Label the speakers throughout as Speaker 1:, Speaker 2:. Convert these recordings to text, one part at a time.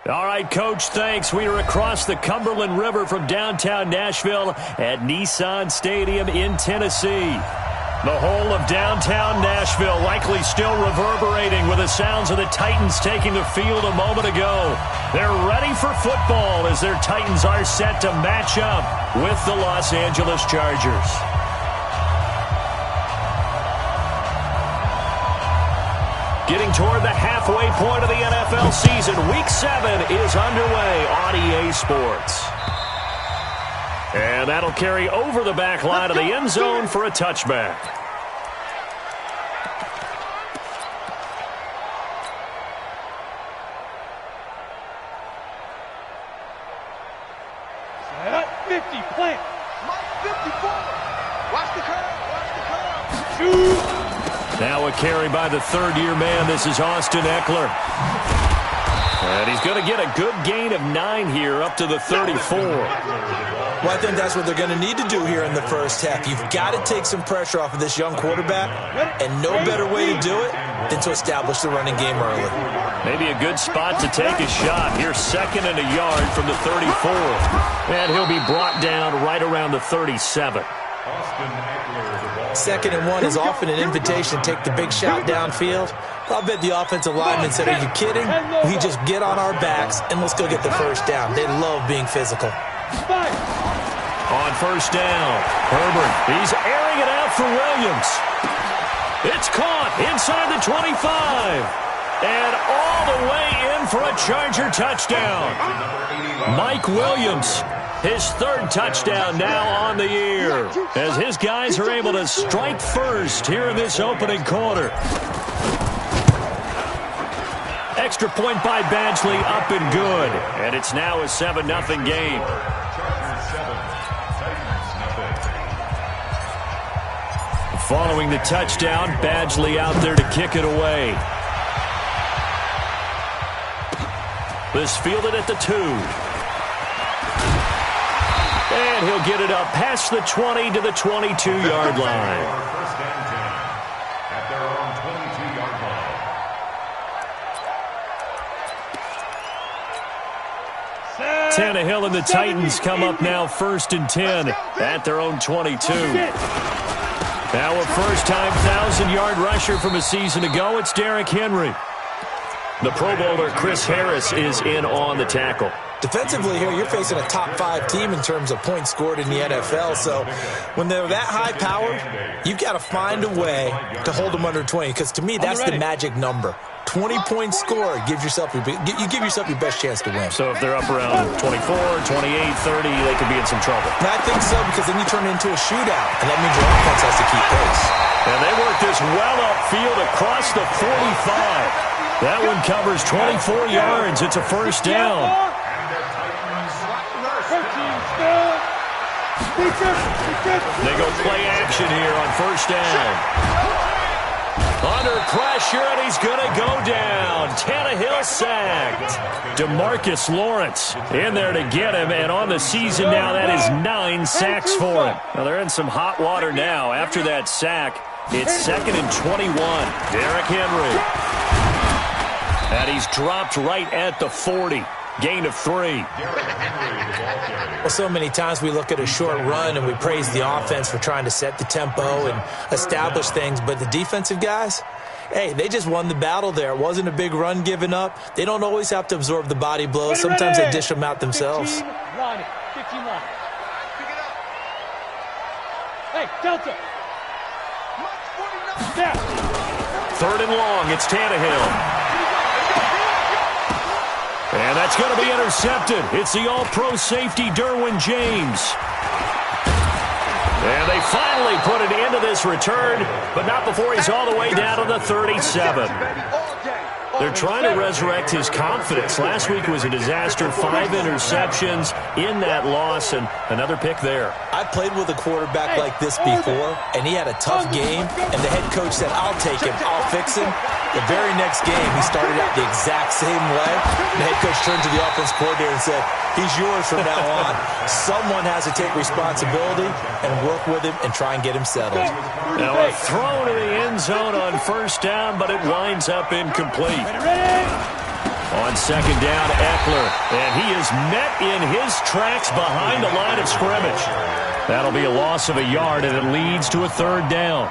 Speaker 1: All right, Coach, thanks. We are across the Cumberland River from downtown Nashville at Nissan Stadium in Tennessee. The whole of downtown Nashville likely still reverberating with the sounds of the Titans taking the field a moment ago. They're ready for football as their Titans are set to match up with the Los Angeles Chargers. Getting toward the halfway point of the NFL season, Week 7 is underway on EA Sports. And that'll carry over the back line of the end zone for a touchback.
Speaker 2: At 50, plant. Mike 54. Watch the curve. Shoot.
Speaker 1: Now a carry by the third-year man. This is Austin Eckler. And he's going to get a good gain of 9 here up to the 34.
Speaker 3: Well, I think that's what they're going to need to do here in the first half. You've got to take some pressure off of this young quarterback, and no better way to do it than to establish the running game early.
Speaker 1: Maybe a good spot to take a shot. Here's 2nd and a yard from the 34. And he'll be brought down right around the 37.
Speaker 3: 2nd and 1 is often an invitation to take the big shot downfield. I'll bet the offensive lineman said, "Are you kidding? We just get on our backs and let's go get the first down." They love being physical.
Speaker 1: On first down, Herbert, he's airing it out for Williams. It's caught inside the 25. And all the way in for a Charger touchdown. Mike Williams, his 3rd touchdown now on the year, as his guys are able to strike first here in this opening quarter. Extra point by Badgley, up and good. And it's now a 7-0 game. Following the touchdown, Badgley out there to kick it away. This fielded at the 2. And he'll get it up past the 20 to the 22-yard line. Tannehill and the Titans come up now 1st and 10 at their own 22. Now a first-time 1,000-yard rusher from a season ago, it's Derrick Henry. The Pro Bowler Chris Harris is in on the tackle.
Speaker 3: Defensively here, you're facing a top-5 team in terms of points scored in the NFL. So when they're that high-powered, you've got to find a way to hold them under 20. Because to me, that's the magic number. 20 points scored gives yourself you give yourself your best chance to win.
Speaker 1: So if they're up around 24, 28, 30, they could be in some trouble.
Speaker 3: And I think so, because then you turn it into a shootout, and that means your offense has to keep pace.
Speaker 1: And they work this well upfield across the 45. That one covers 24 yards. It's a first down. They go play action here on first down. Under pressure, and he's going to go down. Tannehill sacked. DeMarcus Lawrence in there to get him, and on the season now, that is 9 sacks for him. Now, they're in some hot water now. After that sack, it's 2nd and 21. Derrick Henry. And he's dropped right at the 40. Gain of 3.
Speaker 3: Well, so many times we look at a short run and we praise the offense for trying to set the tempo and establish things, but the defensive guys, hey, they just won the battle there. It wasn't a big run given up. They don't always have to absorb the body blows. Sometimes they dish them out themselves.
Speaker 2: 15 line. Hey, Delta.
Speaker 1: 3rd and long. It's Tannehill. And that's going to be intercepted. It's the all-pro safety, Derwin James. And they finally put it into this return, but not before he's all the way down to the 37. They're trying to resurrect his confidence. Last week was a disaster. 5 interceptions in that loss, and another pick there.
Speaker 3: I played with a quarterback like this before, and he had a tough game, and the head coach said, "I'll take him, I'll fix him." The very next game, he started out the exact same way. The head coach turned to the offense coordinator and said, "He's yours from now on." Someone has to take responsibility and work with him and try and get him settled.
Speaker 1: Now a throw to the end zone on first down, but it winds up incomplete. On second down, Eckler. And he is met in his tracks behind the line of scrimmage. That'll be a loss of a yard, and it leads to a third down.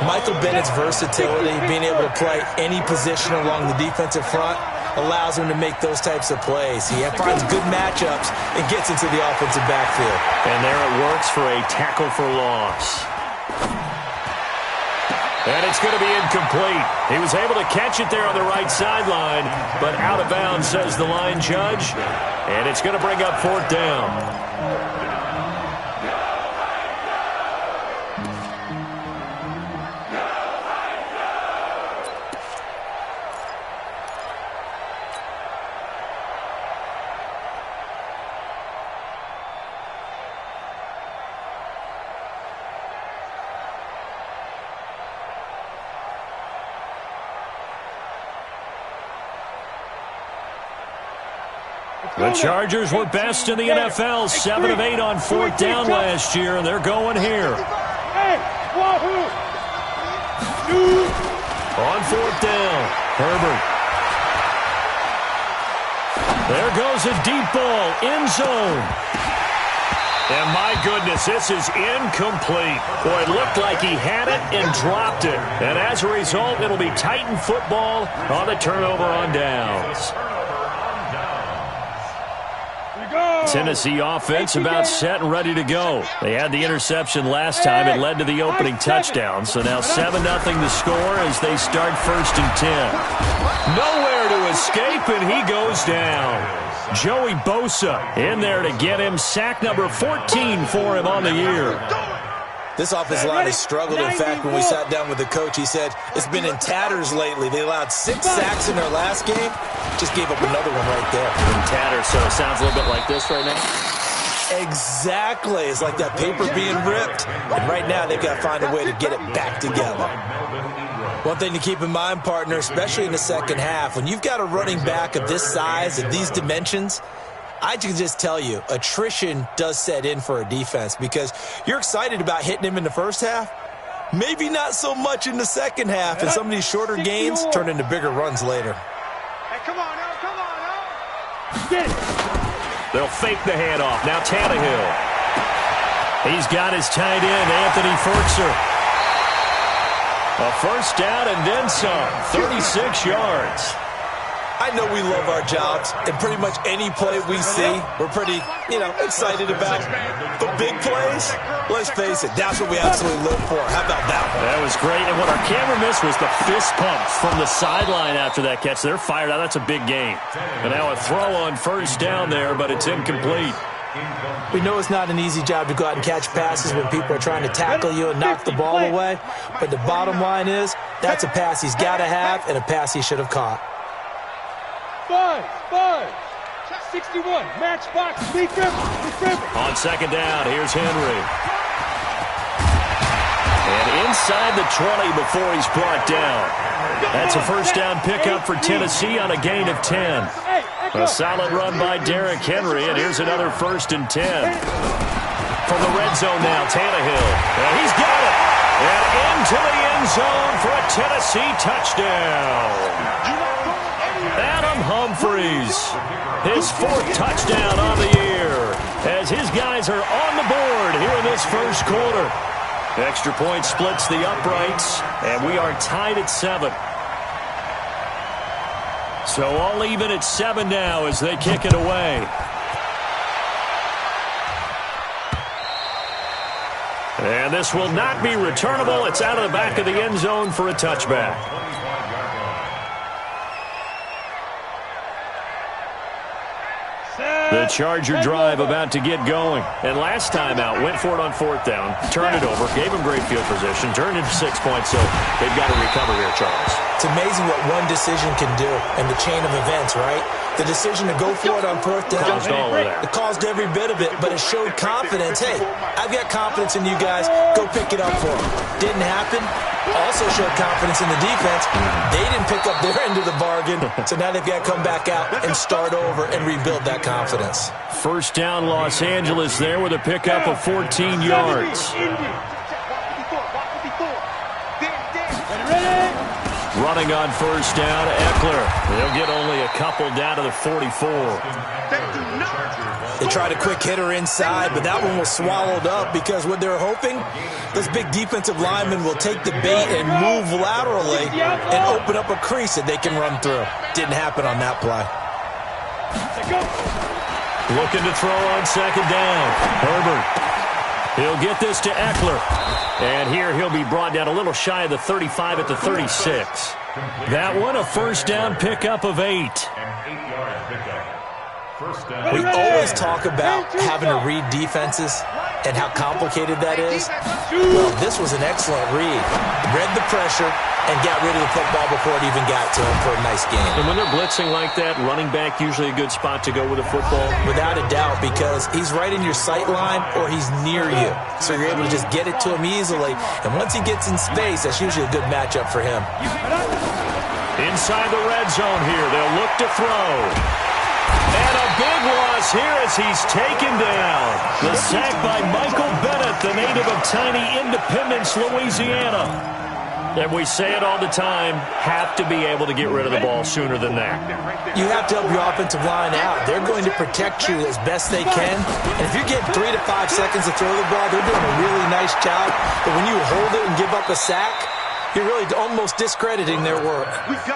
Speaker 3: Michael Bennett's versatility, being able to play any position along the defensive front, allows him to make those types of plays. He finds good matchups and gets into the offensive backfield.
Speaker 1: And there it works for a tackle for loss. And it's going to be incomplete. He was able to catch it there on the right sideline, but out of bounds, says the line judge. And it's going to bring up fourth down. The Chargers were best in the NFL, 7 of 8 on fourth down last year, and they're going here. On fourth down, Herbert. There goes a deep ball, end zone. And my goodness, this is incomplete. Boy, it looked like he had it and dropped it. And as a result, it'll be Titan football on the turnover on downs. Tennessee offense about set and ready to go. They had the interception last time. It led to the opening touchdown. So now 7-0 the score as they start first and 10. Nowhere to escape, and he goes down. Joey Bosa in there to get him. Sack number 14 for him on the year.
Speaker 3: This offensive line has struggled. In fact, when we sat down with the coach, he said it's been in tatters lately. They allowed 6 sacks in their last game. Just gave up another one right there.
Speaker 1: In tatters, so it sounds a little bit like this right now?
Speaker 3: Exactly. It's like that paper being ripped. And right now, they've got to find a way to get it back together. One thing to keep in mind, partner, especially in the second half, when you've got a running back of this size, of these dimensions, I can just tell you, attrition does set in for a defense because you're excited about hitting him in the first half. Maybe not so much in the second half, and some of these shorter gains turn into bigger runs later.
Speaker 2: Hey, come on now, come on now. Get it.
Speaker 1: They'll fake the handoff. Now Tannehill. He's got his tight end, Anthony Ferkser. A first down and then some, 36 yards.
Speaker 3: I know we love our jobs, and pretty much any play we see, we're pretty, excited about. But big plays, let's face it, that's what we absolutely live for. How about that one?
Speaker 1: That was great, and what our camera missed was the fist pumps from the sideline after that catch. They're fired out. That's a big game. And now a throw on first down there, but it's incomplete.
Speaker 3: We know it's not an easy job to go out and catch passes when people are trying to tackle you and knock the ball away. But the bottom line is, that's a pass he's got to have and a pass he should have caught.
Speaker 2: 61, matchbox, defense.
Speaker 1: On second down, here's Henry. And inside the 20 before he's brought down. That's a first down pickup for Tennessee on a gain of 10. A solid run by Derrick Henry, and here's another first and 10. From the red zone now, Tannehill. And he's got it. And into the end zone for a Tennessee touchdown. Adam Humphries, his 4th touchdown on the year, as his guys are on the board here in this first quarter. Extra point splits the uprights, and we are tied at 7. So all even at 7 now as they kick it away. And this will not be returnable. It's out of the back of the end zone for a touchback. The Charger drive about to get going. And last time out, went for it on 4th down, turned it over, gave him great field position, turned into 6 points, so they've got to recover here, Charles.
Speaker 3: It's amazing what one decision can do in the chain of events, right? The decision to go for it on 4th down,
Speaker 1: caused all of that.
Speaker 3: It caused every bit of it, but it showed confidence. Hey, I've got confidence in you guys. Go pick it up for them. Didn't happen. Also showed confidence in the defense. They didn't pick up their end of the bargain, so now they've got to come back out and start over and rebuild that confidence.
Speaker 1: First down, Los Angeles there with a pickup of 14 yards. running on first down. Eckler. They'll get only a couple down to the 44.
Speaker 3: They tried a quick hitter inside, but that one was swallowed up because what they're hoping, those big defensive linemen will take the bait and move laterally and open up a crease that they can run through. Didn't happen on that play.
Speaker 1: Looking to throw on second down. Herbert. He'll get this to Eckler. And here he'll be brought down a little shy of the 35 at the 36. That one, a first down pickup of 8.
Speaker 3: We always talk about having to read defenses and how complicated that is. Well, this was an excellent read. Read the pressure and got rid of the football before it even got to him for a nice game.
Speaker 1: And when they're blitzing like that, running back usually a good spot to go with a football?
Speaker 3: Without a doubt, because he's right in your sight line or he's near you. So you're able to just get it to him easily. And once he gets in space, that's usually a good matchup for him.
Speaker 1: Inside the red zone here, they'll look to throw. And a big loss here as he's taken down. The sack by Michael Bennett, the native of tiny Independence, Louisiana. And we say it all the time, have to be able to get rid of the ball sooner than that.
Speaker 3: You have to help your offensive line out. They're going to protect you as best they can. And if you're getting 3 to 5 seconds to throw the ball, they're doing a really nice job. But when you hold it and give up a sack, you're really almost discrediting their work.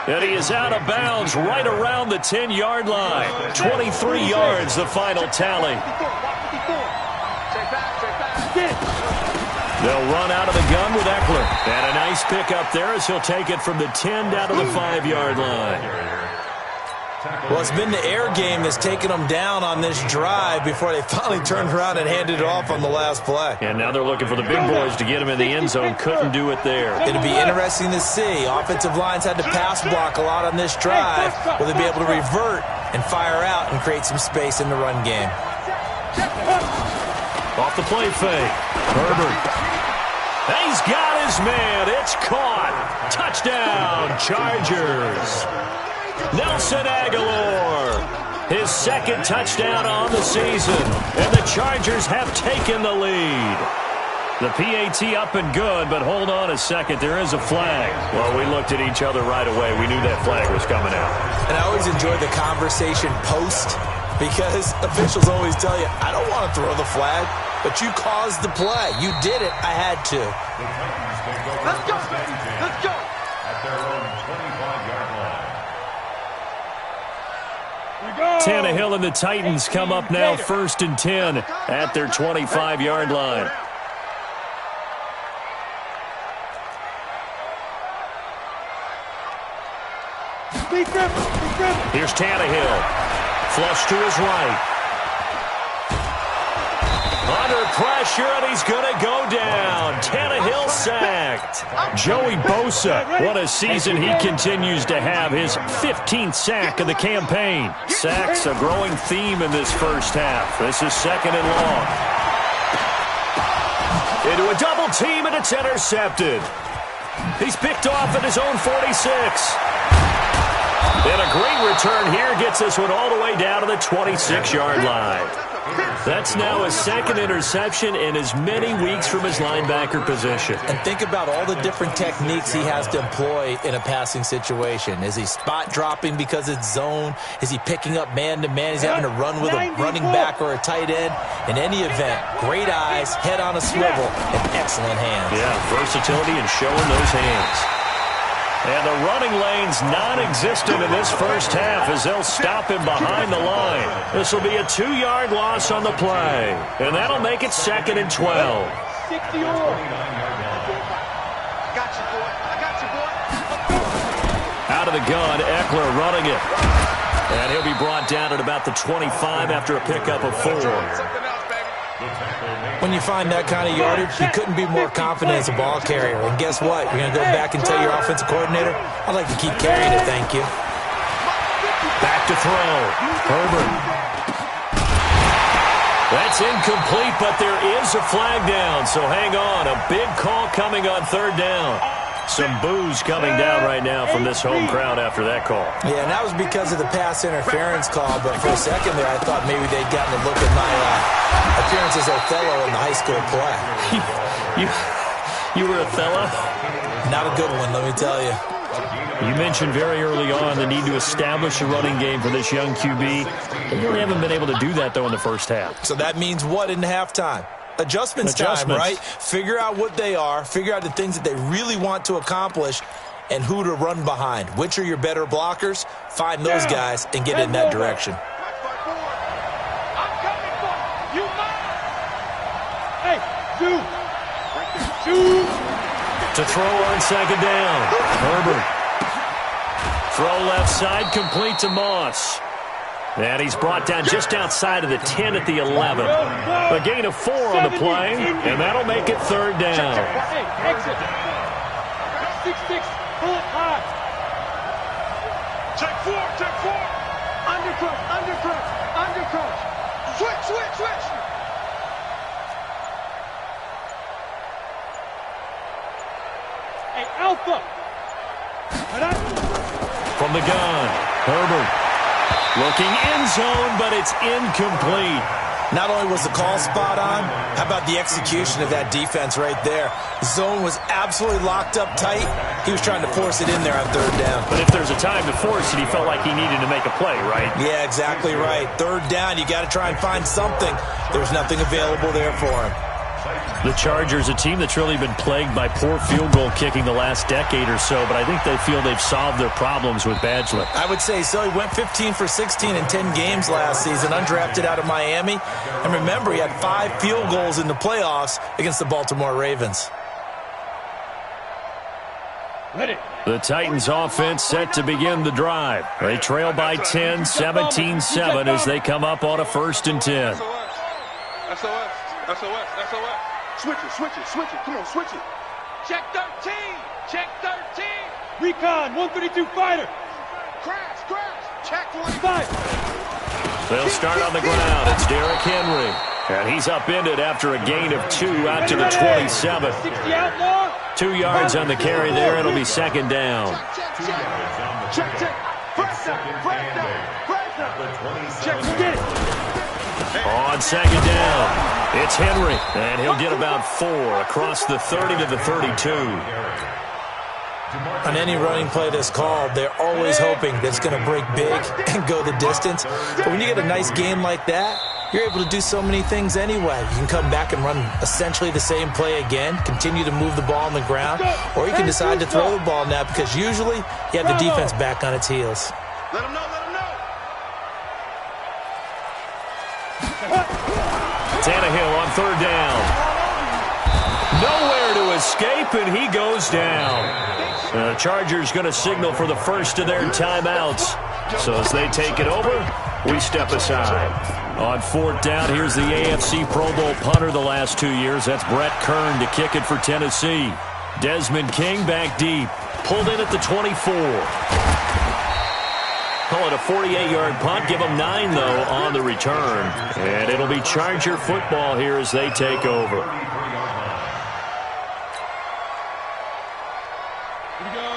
Speaker 1: And he is out of bounds right around the 10-yard line. 23 yards, the final tally. They'll run out of the gun with Eckler. And a nice pickup there as he'll take it from the 10 down to the 5-yard line.
Speaker 3: Well, it's been the air game that's taken them down on this drive before they finally turned around and handed it off on the last play.
Speaker 1: And now they're looking for the big boys to get him in the end zone. Couldn't do it there.
Speaker 3: It'll be interesting to see. Offensive lines had to pass block a lot on this drive. Will they be able to revert and fire out and create some space in the run game?
Speaker 1: Off the play fake. Herbert. He's got his man. It's caught. Touchdown, Chargers. Nelson Aguilar, his second touchdown on the season, and the Chargers have taken the lead. The PAT up and good, but hold on a second, there is a flag. Well, we looked at each other right away. We knew that flag was coming out.
Speaker 3: And I always enjoy the conversation post, because officials always tell you, I don't want to throw the flag, but you caused the play. You did it. I had to.
Speaker 2: Let's go. Let's go.
Speaker 4: At their own 25-yard line.
Speaker 1: Tannehill and the Titans come up now 1st and 10 at their 25-yard line. Here's Tannehill. Flush to his right. Under pressure, and he's going to go down. Tannehill sacked. Joey Bosa, what a season he continues to have. His 15th sack of the campaign. Sacks a growing theme in this first half. This is 2nd and long. Into a double team, and it's intercepted. He's picked off at his own 46. And a great return here gets this one all the way down to the 26-yard line. That's now his 2nd interception in as many weeks from his linebacker position.
Speaker 3: And think about all the different techniques he has to employ in a passing situation. Is he spot dropping because it's zone? Is he picking up man-to-man? He's having to run with a running back or a tight end. In any event, great eyes, head on a swivel, and excellent hands.
Speaker 1: Yeah, versatility and showing those hands. And the running lane's non-existent in this first half as they'll stop him behind the line. This will be a 2-yard loss on the play. And that'll make it 2nd and 12. Out of the gun, Eckler running it. And he'll be brought down at about the 25 after a pickup of 4.
Speaker 3: When you find that kind of yardage, you couldn't be more confident as a ball carrier. And guess what? You're going to go back and tell your offensive coordinator, I'd like to keep carrying it, thank you.
Speaker 1: Back to throw. Herbert. That's incomplete, but there is a flag down, so hang on. A big call coming on 3rd down. Some boos coming down right now from this home crowd after that call.
Speaker 3: Yeah, and that was because of the pass interference call, but for a second there I thought maybe they'd gotten a look at my appearance as Othello in the high school play.
Speaker 1: You were Othello?
Speaker 3: Not a good one, let me tell you.
Speaker 1: You mentioned very early on the need to establish a running game for this young QB. They really haven't been able to do that, though, in the first half.
Speaker 3: So that means what in halftime? Adjustments time, right? Figure out what they are, figure out the things that they really want to accomplish, and who to run behind. Which are your better blockers? Find those guys and get in that direction.
Speaker 2: I'm coming for you. Hey, shoot.
Speaker 1: To throw on second down. Herbert. Throw left side, complete to Moss. And he's brought down just outside of the 10 at the 11. A gain of 4 on the play, and that'll make it third down.
Speaker 2: Hey, exit. 6-6, pull it high. Check 4. Undercrush. Switch. Hey, Alpha.
Speaker 1: From the gun, Herbert. Looking end zone, but it's incomplete.
Speaker 3: Not only was the call spot on, how about the execution of that defense right there? The zone was absolutely locked up tight. He was trying to force it in there on third down.
Speaker 1: But if there's a time to force it, he felt like he needed to make a play, right?
Speaker 3: Yeah, exactly right. Third down, you got to try and find something. There's nothing available there for him.
Speaker 1: The Chargers, a team that's really been plagued by poor field goal kicking the last decade or so, but I think they feel they've solved their problems with Badgley.
Speaker 3: I would say so. He went 15 for 16 in 10 games last season, undrafted out of Miami. And remember, he had 5 field goals in the playoffs against the Baltimore Ravens.
Speaker 1: The Titans offense set to begin the drive. They trail by 10, 17-7 as they come up on a 1st and 10.
Speaker 2: SOS. Switch it. Come on, switch it. Check 13. Recon, 132 fighter. Crash. Check 25.
Speaker 1: They'll start on the ground. It's Derrick Henry. And he's upended after a gain of 2 out to the 27.
Speaker 2: 60 outlaw.
Speaker 1: 2 yards on the carry there. It'll be second down.
Speaker 2: Check. Press down. Check, get it.
Speaker 1: On second down, it's Henry, and he'll get about 4 across the 30 to the 32.
Speaker 3: On any running play that's called, they're always hoping that it's going to break big and go the distance. But when you get a nice game like that, you're able to do so many things anyway. You can come back and run essentially the same play again, continue to move the ball on the ground, or you can decide to throw the ball now because usually you have the defense back on its heels.
Speaker 2: Let him know.
Speaker 1: Tannehill on third down. Nowhere to escape, and he goes down. The Chargers going to signal for the first of their timeouts. So as they take it over, we step aside. On 4th down, here's the AFC Pro Bowl punter the last 2 years. That's Brett Kern to kick it for Tennessee. Desmond King back deep. Pulled in at the 24. Call it a 48-yard punt. Give them 9, though, on the return. And it'll be Charger football here as they take over.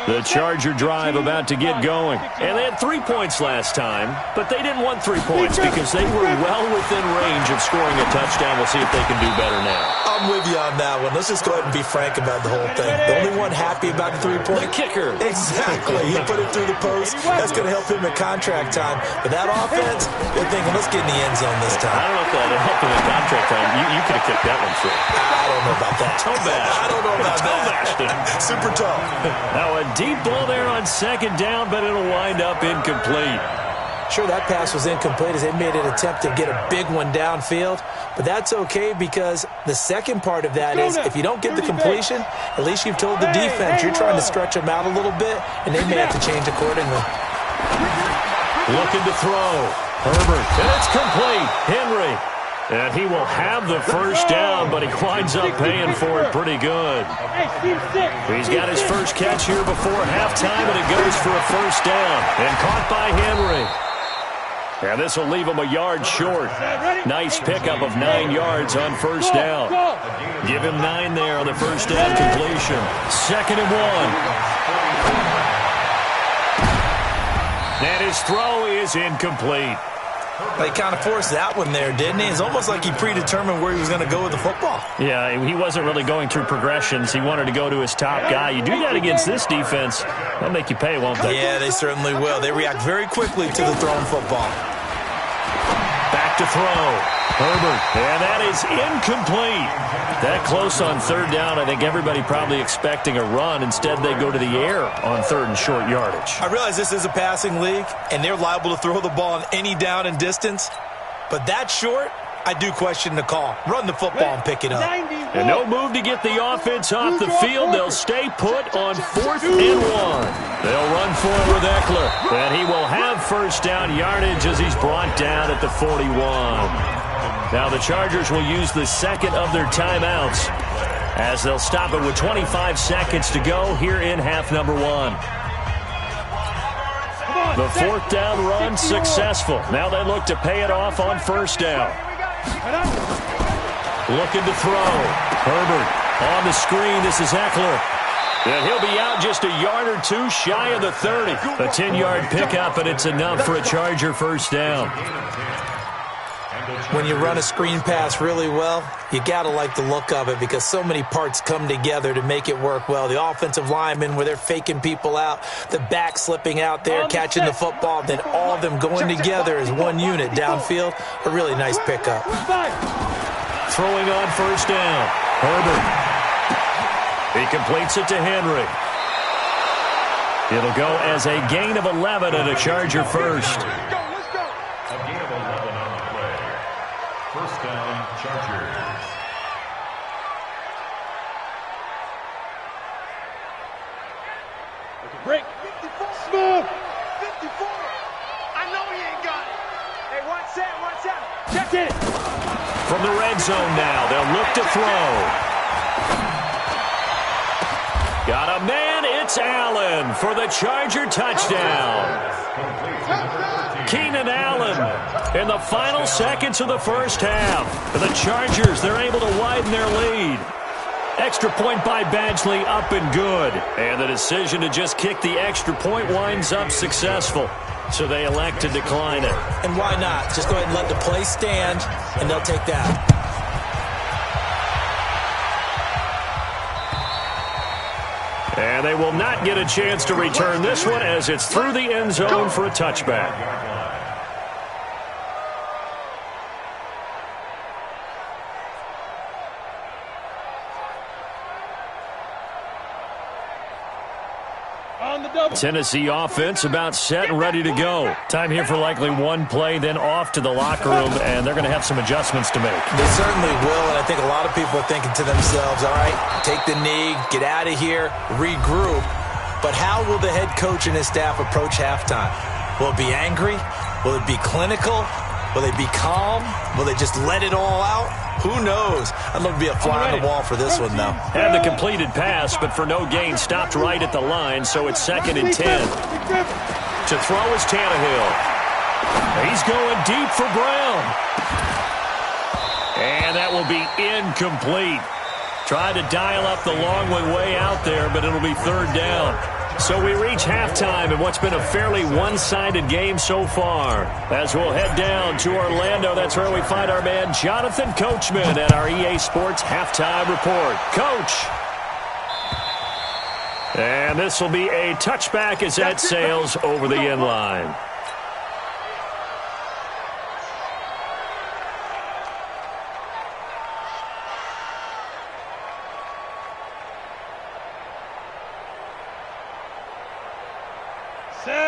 Speaker 1: The Charger drive about to get going. And they had 3 points last time, but they didn't want 3 points because they were well within range of scoring a touchdown. We'll see if they can do better now.
Speaker 3: I'm with you on that one. Let's just go ahead and be frank about the whole thing. The only one happy about the 3-point?
Speaker 1: The kicker.
Speaker 3: Exactly. He put it through the post. That's going to help him at contract time. But that offense, they're thinking, let's get in the end zone this time.
Speaker 1: I don't know if that'll help him at contract time. You could have kicked that one through.
Speaker 3: I don't know about that.
Speaker 1: Toe bash.
Speaker 3: I don't know about that. Super tall.
Speaker 1: Now a deep ball there on second down, but it'll wind up incomplete.
Speaker 3: Sure, that pass was incomplete as they made an attempt to get a big one downfield. But that's okay because the second part of that is if you don't get the completion, at least you've told the defense you're trying to stretch them out a little bit, and they may have to change accordingly.
Speaker 1: Looking to throw. Herbert, and it's complete. Henry. And he will have the first down, but he winds up paying for it pretty good. He's got his first catch here before halftime, and it goes for a first down. And caught by Henry. And this will leave him a yard short. Nice pickup of 9 yards on first down. Give him 9 there on the first down completion. 2nd and 1. And his throw is incomplete.
Speaker 3: He kind of forced that one there, didn't he? It's almost like he predetermined where he was going to go with the football.
Speaker 1: Yeah, he wasn't really going through progressions. He wanted to go to his top guy. You do that against this defense, they'll make you pay, won't they?
Speaker 3: Yeah, they certainly will. They react very quickly to the thrown football.
Speaker 1: Back to throw. Herbert, and that is incomplete. That close on third down, I think everybody probably expecting a run. Instead, they go to the air on third and short yardage.
Speaker 3: I realize this is a passing league, and they're liable to throw the ball on any down and distance. But that short, I do question the call. Run the football and pick it up.
Speaker 1: And no move to get the offense off the field. They'll stay put on 4th and 1. They'll run for it with Eckler. And he will have first down yardage as he's brought down at the 41. Now the Chargers will use the second of their timeouts as they'll stop it with 25 seconds to go here in half number 1. The 4th down run successful. Now they look to pay it off on first down. Looking to throw. Herbert on the screen. This is Eckler. And he'll be out just a yard or two shy of the 30. A 10-yard pickup, and it's enough for a Charger first down.
Speaker 3: When you run a screen pass really well, you got to like the look of it because so many parts come together to make it work well. The offensive linemen, where they're faking people out, the back slipping out there, catching the football, then all of them going together as one unit downfield. A really nice pickup.
Speaker 1: Throwing on first down. Herbert. He completes it to Henry. It'll go as a gain of 11 and a Charger first.
Speaker 4: A gain of 11 on the play. First down, Chargers.
Speaker 2: Break. 54. Smooth. 54. I know he ain't got it. Hey, watch that, watch that. Check it.
Speaker 1: From the red zone now, they'll look to throw. Got a man, it's Allen for the Charger touchdown. Keenan Allen in the final seconds of the first half. The Chargers, they're able to widen their lead. Extra point by Badgley, up and good. And the decision to just kick the extra point winds up successful. So they elect to decline it.
Speaker 3: And why not? Just go ahead and let the play stand, and they'll take that.
Speaker 1: And they will not get a chance to return this one as it's through the end zone for a touchback. Tennessee offense about set and ready to go. Time here for likely one play, then off to the locker room, and they're going to have some adjustments to make.
Speaker 3: They certainly will, and I think a lot of people are thinking to themselves, all right, take the knee, get out of here, regroup. But how will the head coach and his staff approach halftime? Will it be angry? Will it be clinical? Will they be calm? Will they just let it all out? Who knows? I'd love to be a fly on the wall for this one, though.
Speaker 1: Had the completed pass, but for no gain, stopped right at the line, so it's 2nd and 10. To throw is Tannehill. He's going deep for Brown. And that will be incomplete. Tried to dial up the long way out there, but it'll be 3rd down. So we reach halftime in what's been a fairly one-sided game so far. As we'll head down to Orlando, that's where we find our man Jonathan Coachman at our EA Sports Halftime Report. Coach. And this will be a touchback as that sails over the end line.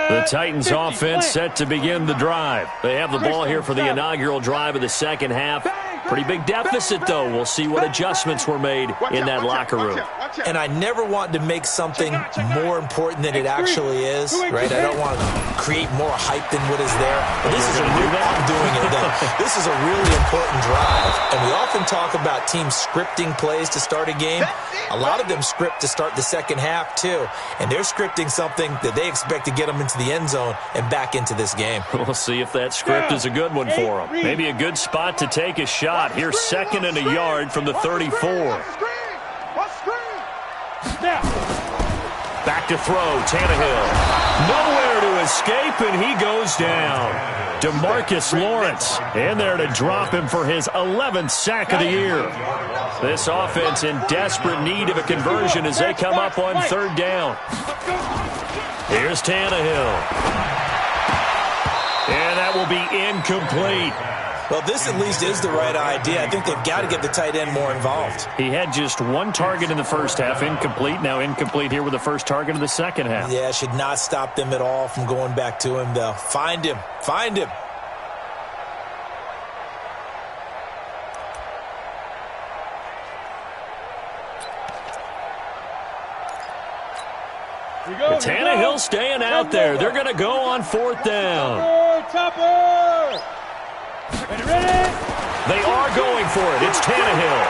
Speaker 1: The Titans offense set to begin the drive. They have the ball here for the inaugural drive of the second half. Pretty big deficit, though. We'll see what adjustments were made in that locker room.
Speaker 3: And I never want to make something more important than it actually is, right? I don't want to create more hype than what is there. But this is a real, I'm doing it, though. This is a really important drive. And we often talk about teams scripting plays to start a game. A lot of them script to start the second half, too. And they're scripting something that they expect to get them into the end zone and back into this game.
Speaker 1: We'll see if that script is a good one for them. Maybe a good spot to take a shot. Here's 2nd and a yard from the 34. Back to throw, Tannehill. Nowhere to escape, and he goes down. DeMarcus Lawrence in there to drop him for his 11th sack of the year. This offense in desperate need of a conversion as they come up on third down. Here's Tannehill. And that will be incomplete.
Speaker 3: Well, this at least is the right idea. I think they've got to get the tight end more involved.
Speaker 1: He had just one target in the first half, incomplete. Now incomplete here with the first target of the second half.
Speaker 3: Yeah, should not stop them at all from going back to him, though. Find him. Find him.
Speaker 1: Tannehill staying out there. They're going to go on fourth down.
Speaker 2: Topper! Ready?
Speaker 1: They are going for it. It's Tannehill.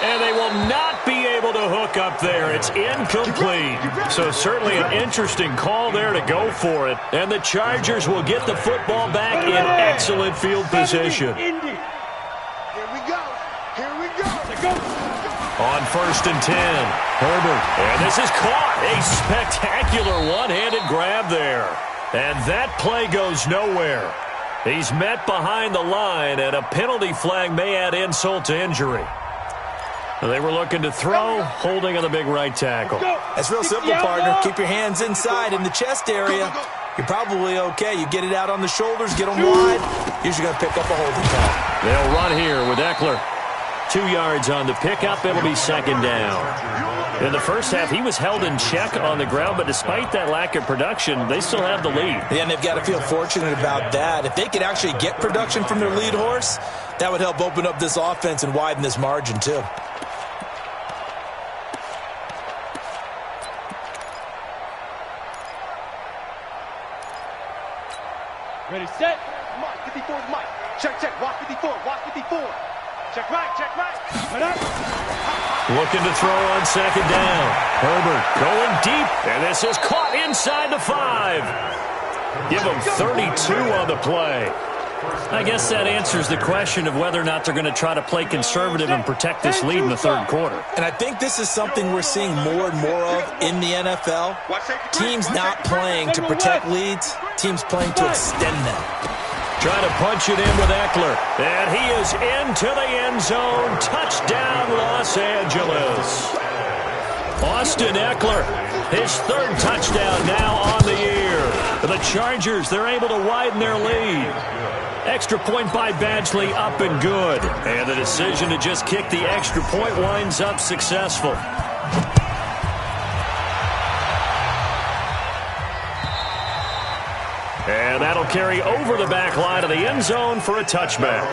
Speaker 1: And they will not be able to hook up there. It's incomplete. So certainly an interesting call there to go for it. And the Chargers will get the football back in excellent field position.
Speaker 2: Here we go. Here we go.
Speaker 1: On first and 10, Herbert. And this is caught. A spectacular one-handed grab there. And that play goes nowhere. He's met behind the line, and a penalty flag may add insult to injury. They were looking to throw, holding on the big right tackle.
Speaker 3: That's real simple, partner. Keep your hands inside in the chest area. You're probably okay. You get it out on the shoulders, get them wide. Usually going to pick up a holding call.
Speaker 1: They'll run here with Eckler. 2 yards on the pickup. It'll be second down. In the first half, he was held in check on the ground, but despite that lack of production, they still have the lead.
Speaker 3: Yeah, and they've got to feel fortunate about that. If they could actually get production from their lead horse, that would help open up this offense and widen this margin, too.
Speaker 2: Ready, set. Mike, 54 is Mike. Check, walk 54, walk 54. Check right.
Speaker 1: Looking to throw on second down. Herbert going deep, and this is caught inside the 5. Give them 32 on the play. I guess that answers the question of whether or not they're going to try to play conservative and protect this lead in the third quarter.
Speaker 3: And I think this is something we're seeing more and more of in the NFL. Teams not playing to protect leads, teams playing to extend them.
Speaker 1: Trying to punch it in with Eckler. And he is into the end zone. Touchdown, Los Angeles. Austin Eckler, his third touchdown now on the year. The Chargers, they're able to widen their lead. Extra point by Badgley, up and good. And the decision to just kick the extra point winds up successful. And that'll carry over the back line of the end zone for a touchback.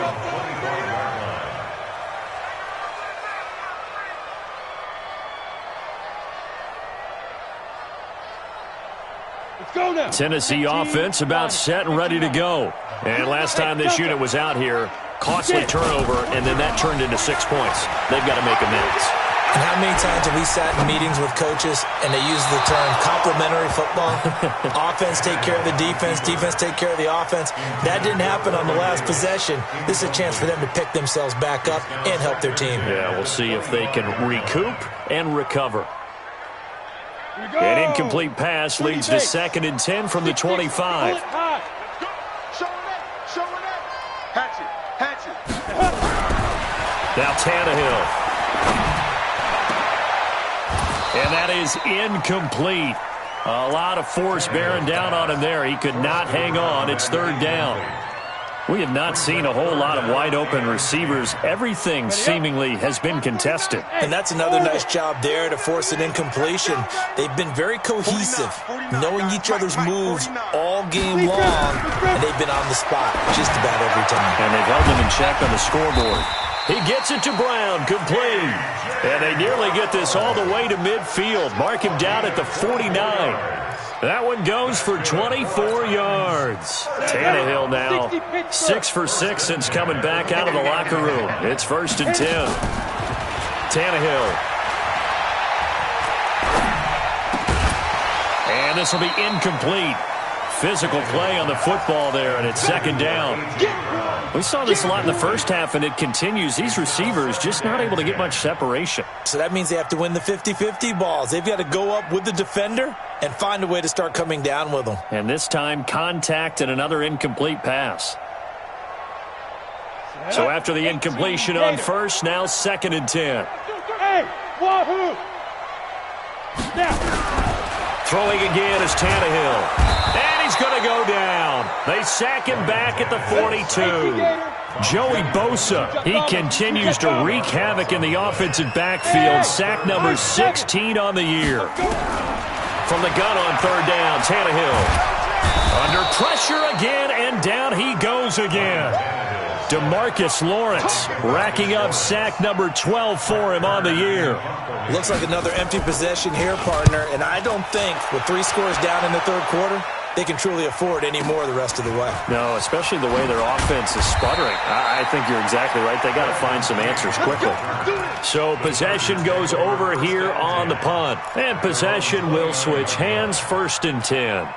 Speaker 2: Let's go now.
Speaker 1: Tennessee offense about set and ready to go. And last time this unit was out here, costly turnover, and then that turned into 6 points. They've got to make amends.
Speaker 3: And how many times have we sat in meetings with coaches and they use the term complementary football? Offense take care of the defense, defense take care of the offense. That didn't happen on the last possession. This is a chance for them to pick themselves back up and help their team.
Speaker 1: Yeah, we'll see if they can recoup and recover. An incomplete pass leads to second and 10 from the 25. Now Tannehill. And that is incomplete. A lot of force bearing down on him there. He could not hang on. It's third down. We have not seen a whole lot of wide-open receivers. Everything seemingly has been contested.
Speaker 3: And that's another nice job there to force an incompletion. They've been very cohesive, knowing each other's moves all game long, and they've been on the spot just about every time.
Speaker 1: And they've held them in check on the scoreboard. He gets it to Brown, complete. And they nearly get this all the way to midfield. Mark him down at the 49. That one goes for 24 yards. Tannehill now 6 for 6 since coming back out of the locker room. It's first and 10. Tannehill. And this will be incomplete. physical play on the football there, and it's second down. We saw this a lot in the first half, and it continues. These receivers just not able to get much separation.
Speaker 3: So that means they have to win the 50-50 balls. They've got to go up with the defender and find a way to start coming down with them.
Speaker 1: And this time, contact and another incomplete pass. So after the incompletion on first, now 2nd and 10.
Speaker 2: Hey, wahoo!
Speaker 1: Throwing again is Tannehill. And he's going to go down. They sack him back at the 42. Joey Bosa, he continues to wreak havoc in the offensive backfield. Sack number 16 on the year. From the gun on 3rd down, Tannehill. Under pressure again, and down he goes again. DeMarcus Lawrence racking up sack number 12 for him on the year.
Speaker 3: Looks like another empty possession here, partner, and I don't think with 3 scores down in the 3rd quarter, they can truly afford any more the rest of the way.
Speaker 1: No, especially the way their offense is sputtering. I think you're exactly right. They got to find some answers quickly. So possession goes over here on the punt, and possession will switch hands, 1st and 10.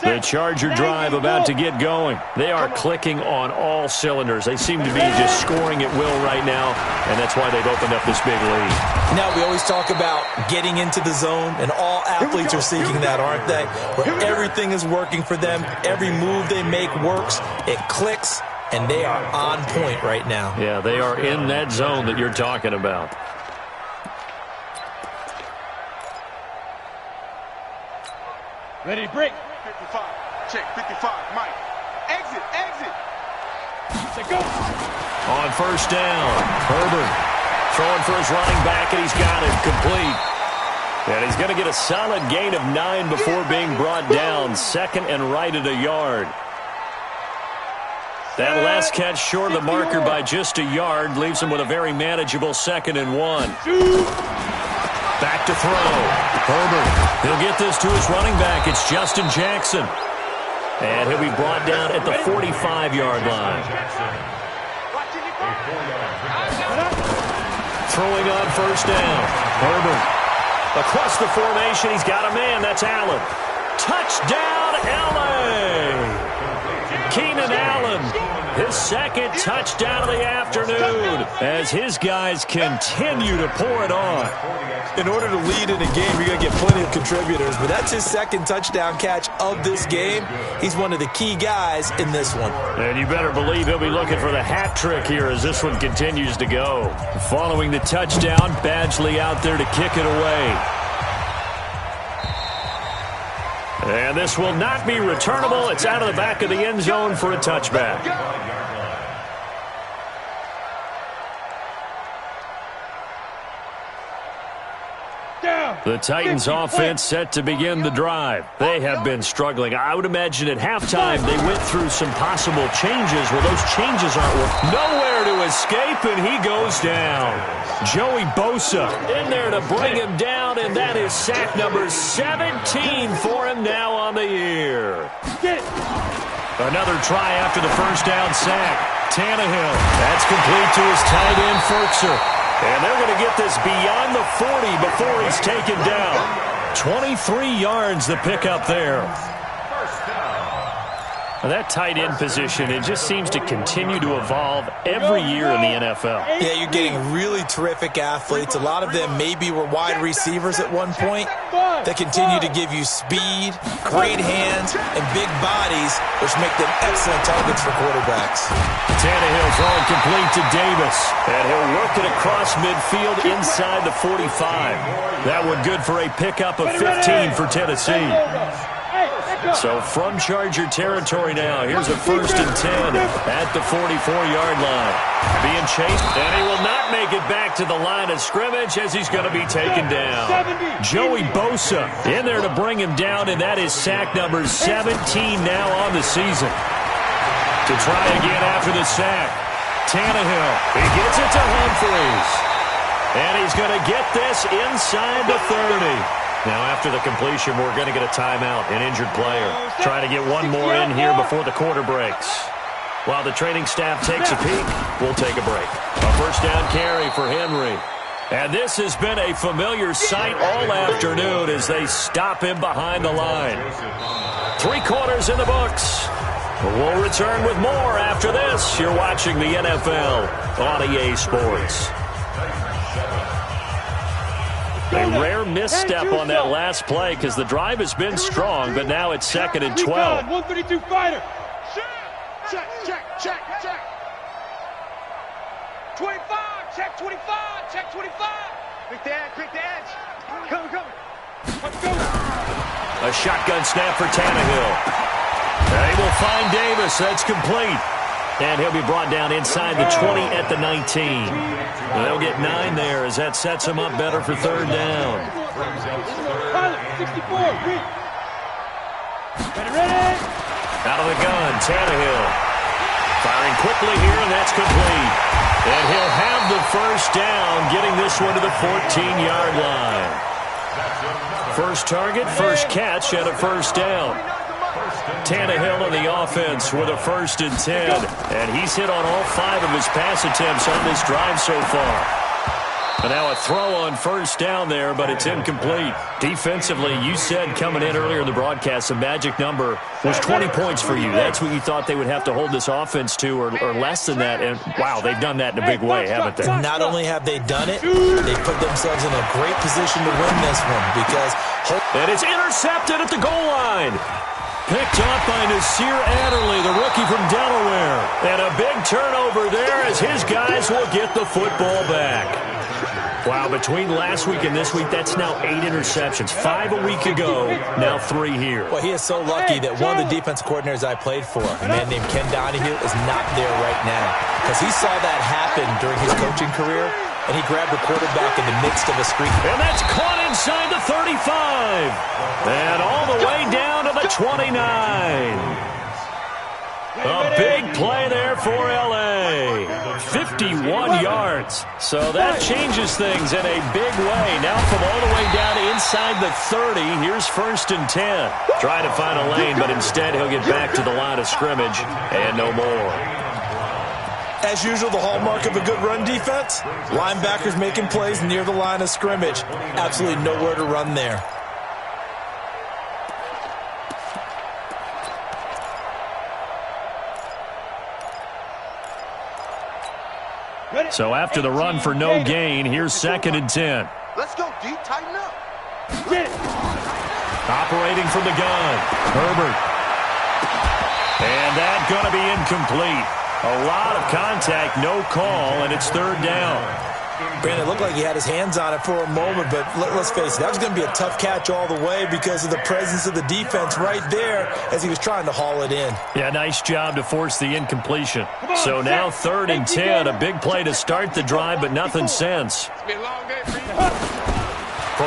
Speaker 1: The Charger drive about to get going. They are clicking on all cylinders. They seem to be just scoring at will right now, and that's why they've opened up this big lead.
Speaker 3: Now, we always talk about getting into the zone, and all athletes are seeking that, aren't they? Where everything is working for them. Every move they make works. It clicks, and they are on point right now.
Speaker 1: Yeah, they are in that zone that you're talking about.
Speaker 2: Ready, break.
Speaker 5: 55. Check, 55. Mike. Exit.
Speaker 2: Say go.
Speaker 1: On 1st down, Herbert throwing for his running back, and he's got it complete. And he's going to get a solid gain of 9 before being brought down. 2nd and right at a yard. That last catch short of the marker by just a yard leaves him with a very manageable 2nd and 1. Back to throw. Herbert, he'll get this to his running back. It's Justin Jackson. And he'll be brought down at the 45-yard line. Throwing on 1st down. Herbert. Across the formation, he's got a man. That's Allen. Touchdown, L.A. Keenan Allen, his 2nd touchdown of the afternoon as his guys continue to pour it on.
Speaker 3: In order to lead in a game, you're going to get plenty of contributors, but that's his 2nd touchdown catch of this game. He's one of the key guys in this one.
Speaker 1: And you better believe he'll be looking for the hat trick here as this one continues to go. Following the touchdown, Badgley out there to kick it away. And this will not be returnable. It's out of the back of the end zone for a touchback. The Titans offense set to begin the drive. They have been struggling. I would imagine at halftime they went through some possible changes. Well, those changes aren't working. Nowhere to escape, and he goes down. Joey Bosa in there to bring him down, and that is sack number 17 for him now on the year. Another try after the 1st down sack. Tannehill. That's complete to his tight end, Ferkser. And they're going to get this beyond the 40 before he's taken down. 23 yards the pickup there. Well, that tight end position, it just seems to continue to evolve every year in the NFL.
Speaker 3: Yeah, you're getting really terrific athletes. A lot of them maybe were wide receivers at one point. They continue to give you speed, great hands, and big bodies, which make them excellent targets for quarterbacks.
Speaker 1: Tannehill throwing complete to Davis. And he'll work it across midfield inside the 45. That one good for a pickup of 15 for Tennessee. So from Charger territory now, here's a 1st and 10 at the 44-yard line. Being chased, and he will not make it back to the line of scrimmage as he's going to be taken down. Joey Bosa in there to bring him down, and that is sack number 17 now on the season. To try again after the sack, Tannehill, he gets it to Humphries. And he's going to get this inside the 30. Now, after the completion, we're going to get a timeout, an injured player. Trying to get one more in here before the quarter breaks. While the training staff takes a peek, we'll take a break. A first down carry for Henry. And this has been a familiar sight all afternoon as they stop him behind the line. 3 quarters in the books. We'll return with more after this. You're watching the NFL on EA Sports. A rare misstep on that last play because the drive has been strong, but now it's 2nd and 12.
Speaker 2: 132 fighter. Check. 25, check 25, check 25. Quick the edge. Come. Let's go.
Speaker 1: A shotgun snap for Tannehill. They will find Davis. That's complete. And he'll be brought down inside the 20 at the 19. They'll get 9 there as that sets him up better for 3rd down.
Speaker 2: Pilot, 64, ready.
Speaker 1: Out of the gun, Tannehill. Firing quickly here, and that's complete. And he'll have the first down, getting this one to the 14-yard line. First target, first catch, and a first down. Tannehill on the offense with a 1st and 10. And he's hit on all 5 of his pass attempts on this drive so far. And now a throw on first down there, but it's incomplete. Defensively, you said coming in earlier in the broadcast, the magic number was 20 points for you. That's what you thought they would have to hold this offense to, or less than that. And, wow, they've done that in a big way, haven't they?
Speaker 3: Not only have they done it, they put themselves in a great position to win this one because...
Speaker 1: And it's intercepted at the goal line. Picked off by Nasir Adderley, the rookie from Delaware. And a big turnover there as his guys will get the football back. Wow, between last week and this week, that's now 8 interceptions. 5 a week ago, now 3 here.
Speaker 3: Well, he is so lucky that one of the defense coordinators I played for, a man named Ken Donahue, is not there right now. Because he saw that happen during his coaching career, and he grabbed the quarterback in the midst of a screen.
Speaker 1: And that's caught inside the 35. And all the way down to the 29. A big play there for L.A. 51 yards. So that changes things in a big way. Now from all the way down inside the 30, here's 1st and 10. Try to find a lane, but instead he'll get back to the line of scrimmage and no more.
Speaker 3: As usual, the hallmark of a good run defense, linebackers making plays near the line of scrimmage. Absolutely nowhere to run there.
Speaker 1: So after the run for no gain, here's 2nd and 10.
Speaker 5: Let's go deep, tighten up.
Speaker 1: Operating from the gun, Herbert. And that's going to be incomplete. A lot of contact, no call, and it's 3rd down.
Speaker 3: Brandon, it looked like he had his hands on it for a moment, but let's face it, that was going to be a tough catch all the way because of the presence of the defense right there as he was trying to haul it in.
Speaker 1: Yeah, nice job to force the incompletion. So now 3rd and 10, a big play to start the drive, but nothing since. From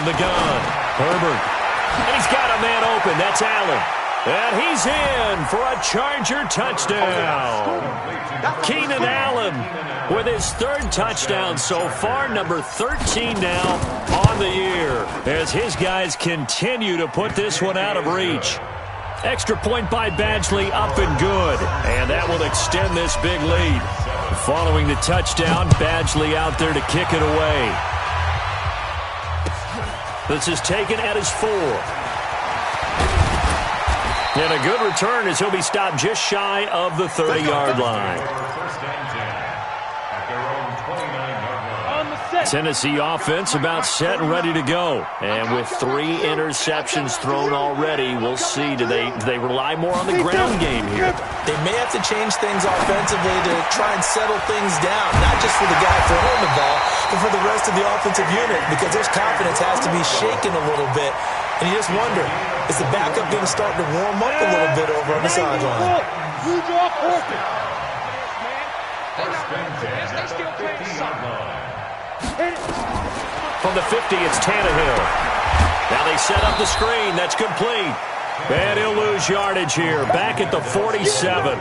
Speaker 1: the gun, Herbert. And he's got a man open. That's Allen. And he's in for a Charger touchdown. Keenan Allen with his 3rd touchdown so far, number 13 now on the year, as his guys continue to put this one out of reach. Extra point by Badgley, up and good. And that will extend this big lead. Following the touchdown, Badgley out there to kick it away. This is taken at his 4. And a good return as he'll be stopped just shy of the 30-yard line. Tennessee offense about set and ready to go. And with 3 interceptions thrown already, we'll see. Do they rely more on the ground game here?
Speaker 3: They may have to change things offensively to try and settle things down, not just for the guy throwing the ball, but for the rest of the offensive unit, because their confidence has to be shaken a little bit. And you just wonder, is the backup going to start to warm up a little bit over on the sideline?
Speaker 1: From the 50, it's Tannehill. Now they set up the screen. That's complete. And he'll lose yardage here. Back at the 47.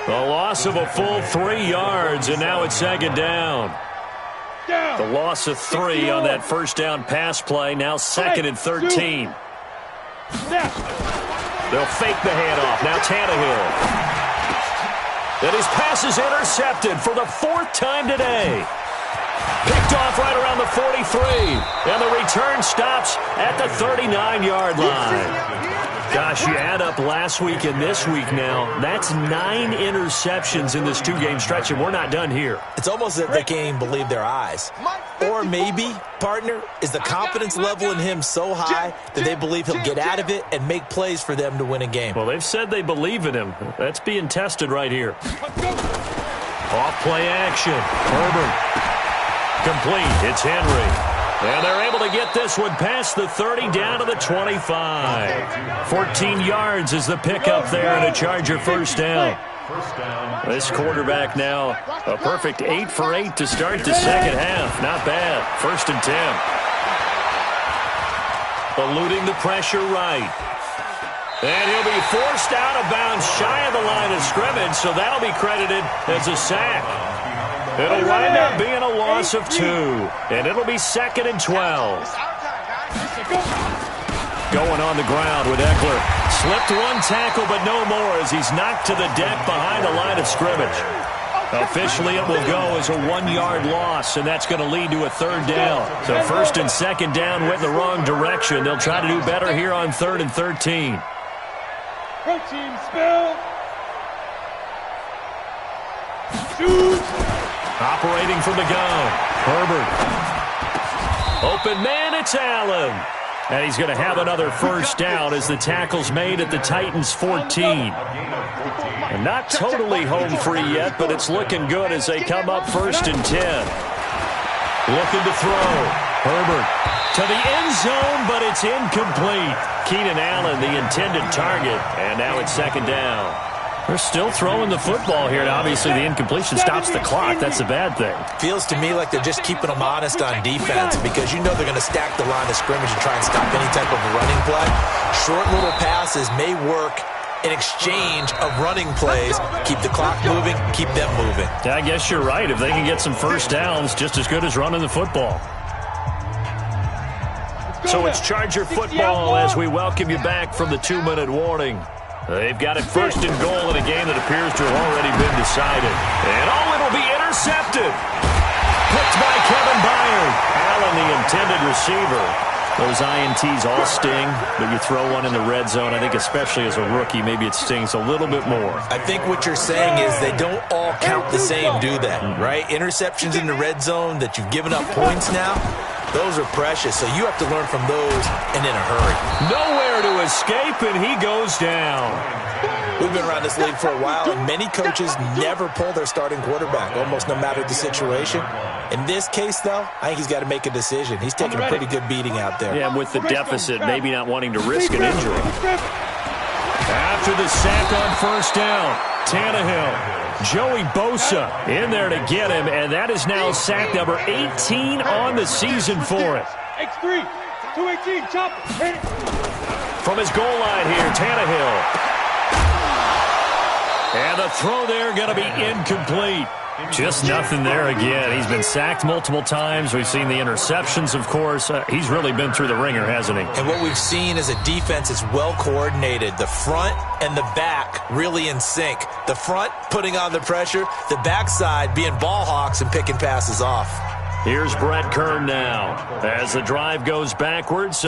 Speaker 1: The loss of a full 3 yards, and now it's 2nd down. The loss of 3 on that first down pass play. Now 2nd and 13. They'll fake the handoff. Now Tannehill. And his pass is intercepted for the 4th time today. Picked off right around the 43. And the return stops at the 39-yard line. Gosh, you add up last week and this week now, that's 9 interceptions in this 2-game stretch, and we're not done here.
Speaker 3: It's almost as if they can't even believe their eyes. Or maybe, partner, is the confidence level in him so high that they believe he'll get out of it and make plays for them to win a game.
Speaker 1: Well, they've said they believe in him. That's being tested right here. Off-play action. Herbert. Complete. It's Henry. And they're able to get this one past the 30 down to the 25. 14 yards is the pickup there and a Charger first down. This quarterback now a perfect 8 for 8 to start the second half. Not bad. 1st and 10. Eluding the pressure right. And he'll be forced out of bounds shy of the line of scrimmage, so that'll be credited as a sack. It'll wind up being a loss of 2, and it'll be 2nd and 12. Going on the ground with Eckler. Slipped one tackle, but no more as he's knocked to the deck behind the line of scrimmage. Officially, it will go as a 1-yard loss, and that's going to lead to a 3rd down. So 1st and 2nd down went the wrong direction. They'll try to do better here on 3rd and 13.
Speaker 2: Protein spill. Shoot.
Speaker 1: Operating from the gun. Herbert. Open man, it's Allen. And he's going to have another 1st down as the tackle's made at the Titans' 14. And not totally home free yet, but it's looking good as they come up 1st and 10. Looking to throw. Herbert to the end zone, but it's incomplete. Keenan Allen, the intended target, and now it's 2nd down. They're still throwing the football here, and obviously the incompletion stops the clock. That's the bad thing.
Speaker 3: Feels to me like they're just keeping them honest on defense because you know they're going to stack the line of scrimmage and try and stop any type of running play. Short little passes may work in exchange of running plays. Keep the clock moving, keep them moving.
Speaker 1: Yeah, I guess you're right. If they can get some 1st downs, just as good as running the football. So it's Charger football as we welcome you back from the 2-minute warning. They've got it 1st and goal in a game that appears to have already been decided. And it'll be intercepted. Picked by Kevin Byard. Allen, the intended receiver. Those INTs all sting, but you throw one in the red zone, I think especially as a rookie, maybe it stings a little bit more.
Speaker 3: I think what you're saying is they don't all count the same, do they? Right? Interceptions in the red zone that you've given up points now, those are precious, so you have to learn from those and in a hurry.
Speaker 1: Nowhere to escape, and he goes down.
Speaker 3: We've been around this league for a while, and many coaches never pull their starting quarterback, almost no matter the situation. In this case, though, I think he's got to make a decision. He's taking a pretty good beating out there.
Speaker 1: Yeah, with the deficit, maybe not wanting to risk an injury. After the sack on 1st down, Tannehill. Joey Bosa in there to get him, and that is now sack number 18 on the season for it.
Speaker 2: X3, 218, chop.
Speaker 1: From his goal line here, Tannehill. And the throw there going to be incomplete. Just nothing there again. He's been sacked multiple times. We've seen the interceptions, of course. He's really been through the ringer, hasn't he?
Speaker 3: And what we've seen is a defense is well coordinated. The front and the back really in sync. The front putting on the pressure. The backside being ball hawks and picking passes off.
Speaker 1: Here's Brett Kern now as the drive goes backwards.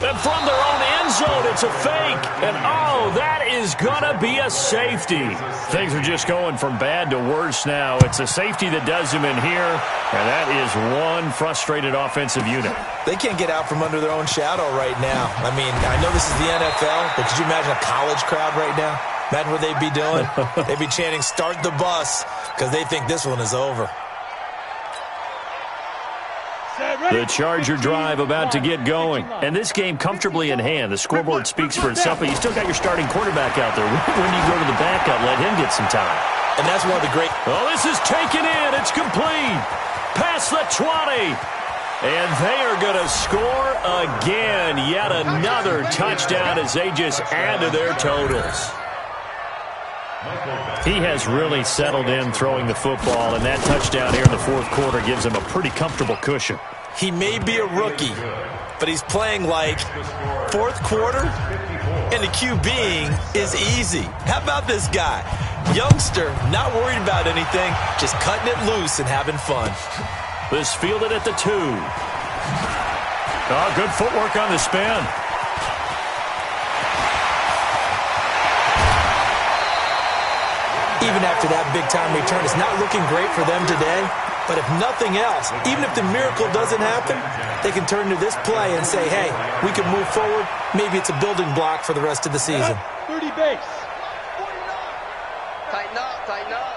Speaker 1: And from their own end zone, it's a fake. And, oh, that is going to be a safety. Things are just going from bad to worse now. It's a safety that does him in here, and that is one frustrated offensive unit.
Speaker 3: They can't get out from under their own shadow right now. I mean, I know this is the NFL, but could you imagine a college crowd right now? Imagine what they'd be doing. They'd be chanting, "Start the bus," because they think this one is over.
Speaker 1: The Charger drive about to get going. And this game comfortably in hand. The scoreboard speaks for itself, but you still got your starting quarterback out there. When you go to the backup, let him get some time.
Speaker 3: And that's one of the great...
Speaker 1: Oh, this is taken in. It's complete. Past the 20. And they are going to score again. Yet another touchdown as they just add to their totals. He has really settled in throwing the football, and that touchdown here in the 4th quarter gives him a pretty comfortable cushion.
Speaker 3: He may be a rookie, but he's playing like 4th quarter, and the QBing is easy. How about this guy? Youngster, not worried about anything, just cutting it loose and having fun.
Speaker 1: This fielded at the 2. Oh, good footwork on the spin.
Speaker 3: Even after that big-time return, it's not looking great for them today. But if nothing else, even if the miracle doesn't happen, they can turn to this play and say, hey, we can move forward. Maybe it's a building block for the rest of the season.
Speaker 2: 30 base.
Speaker 6: Tighten up, tighten up.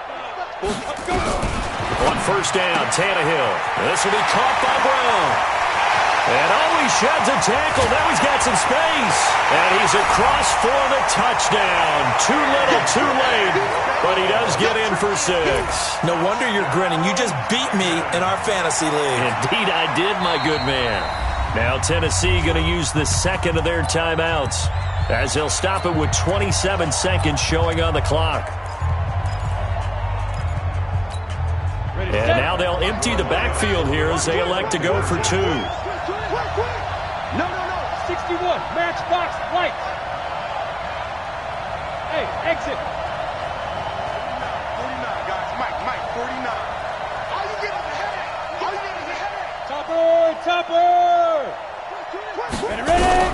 Speaker 1: On first down, Tannehill. This will be caught by Brown. And he sheds a tackle. Now he's got some space. And he's across for the touchdown. Too little, too late. But he does get in for 6.
Speaker 3: No wonder you're grinning. You just beat me in our fantasy league.
Speaker 1: Indeed I did, my good man. Now Tennessee going to use the second of their timeouts, as they'll stop it with 27 seconds showing on the clock. And now they'll empty the backfield here as they elect to go for 2.
Speaker 2: No. 61. Matchbox light. Hey, exit.
Speaker 5: 49, guys. Mike, 49. All you get is a headache. All you get is a headache.
Speaker 2: Topper. Ready.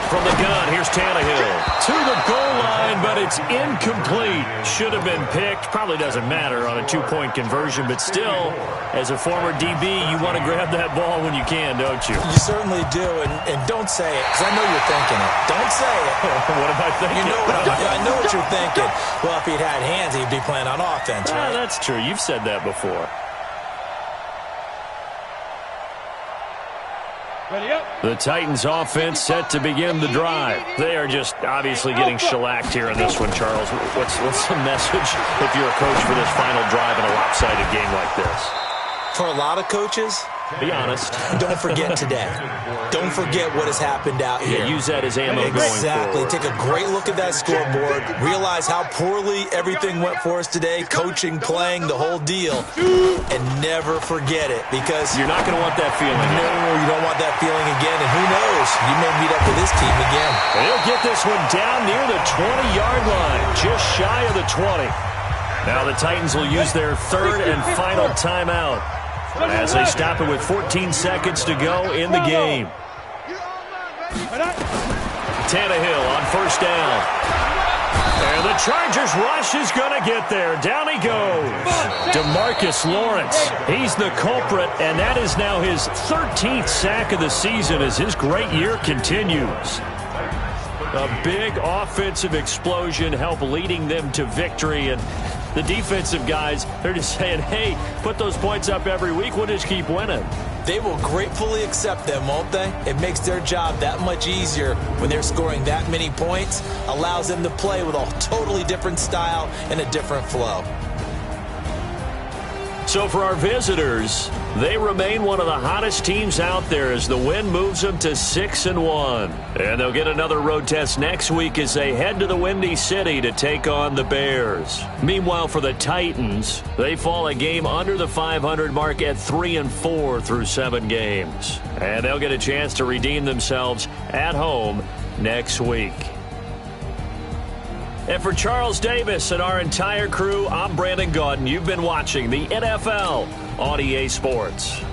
Speaker 1: From the gun, here's Tannehill to the goal line, but it's incomplete. Should have been picked. Probably doesn't matter on a 2-point conversion, but still, as a former DB, you want to grab that ball when you can, don't you?
Speaker 3: You certainly do, and don't say it, because I know you're thinking it. Don't say it.
Speaker 1: What am I thinking?
Speaker 3: You know I know what you're thinking. Well, if he'd had hands, he'd be playing on offense, right?
Speaker 1: That's true. You've said that before. The Titans offense set to begin the drive. They are just obviously getting shellacked here in this one, Charles. What's the message if you're a coach for this final drive in a lopsided game like this?
Speaker 3: For a lot of coaches,
Speaker 1: be honest.
Speaker 3: Don't forget today. Don't forget what has happened out here.
Speaker 1: Yeah, use that as ammo going forward.
Speaker 3: Exactly. Take a great look at that scoreboard. Realize how poorly everything went for us today. Coaching, playing, the whole deal. And never forget it, because
Speaker 1: you're not going to want that feeling.
Speaker 3: No, you don't want that feeling again. And who knows? You may meet up with this team again.
Speaker 1: They'll get this one down near the 20-yard line, just shy of the 20. Now the Titans will use their third and final timeout, as they stop it with 14 seconds to go in the game. Tannehill on first down. And the Chargers rush is going to get there. Down he goes. DeMarcus Lawrence. He's the culprit, and that is now his 13th sack of the season as his great year continues. A big offensive explosion helped leading them to victory, and the defensive guys, they're just saying, hey, put those points up every week. We'll just keep winning.
Speaker 3: They will gratefully accept them, won't they? It makes their job that much easier when they're scoring that many points. Allows them to play with a totally different style and a different flow.
Speaker 1: So for our visitors, they remain one of the hottest teams out there as the win moves them to 6-1. And they'll get another road test next week as they head to the Windy City to take on the Bears. Meanwhile, for the Titans, they fall a game under the 500 mark at 3-4 through 7 games. And they'll get a chance to redeem themselves at home next week. And for Charles Davis and our entire crew, I'm Brandon Gaudin. You've been watching the NFL on EA Sports.